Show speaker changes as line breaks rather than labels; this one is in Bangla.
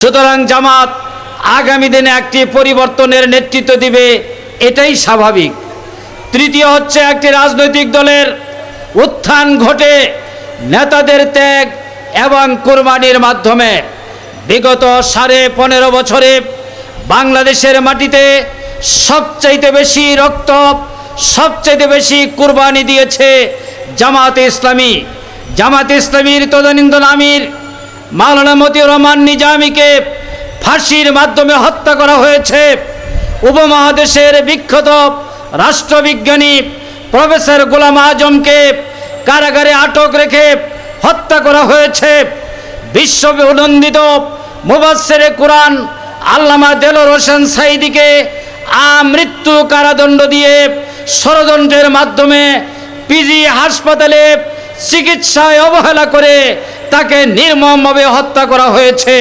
সুতরাং জামাত আগামী দিনে একটি পরিবর্তনের নেতৃত্ব দিবে, এটাই স্বাভাবিক। তৃতীয় হচ্ছে একটি রাজনৈতিক দলের উত্থান ঘটে নেতাদের ত্যাগ এবং কুরবানির মাধ্যমে। বিগত 15.5 বছরে বাংলাদেশের মাটিতে সবচাইতে বেশি রক্ত, সবচাইতে বেশি কুরবানি দিয়েছে জামাতে ইসলামী। জামাতে ইসলামীর তদানীন্তন আমির মাওলানা মতিউর রহমান নিজামীকে ফাঁসির মাধ্যমে হত্যা করা হয়েছে। উপমহাদেশের বিখ্যাত রাষ্ট্রবিজ্ঞানী প্রফেসর গোলাম আজমকে কারাগারে আটক রেখে হত্যা করা হয়েছে। বিশ্ব বিনন্দিত মুফাসসিরে কুরআন আল্লামা দেলোয়ার হোসেন সাঈদীকে আমৃত্যু কারাদণ্ড দিয়ে ষড়যন্ত্রের মাধ্যমে পিজি হাসপাতালে চিকিৎসায় অবহেলা করে তাকে নির্মমভাবে হত্যা করা হয়েছে।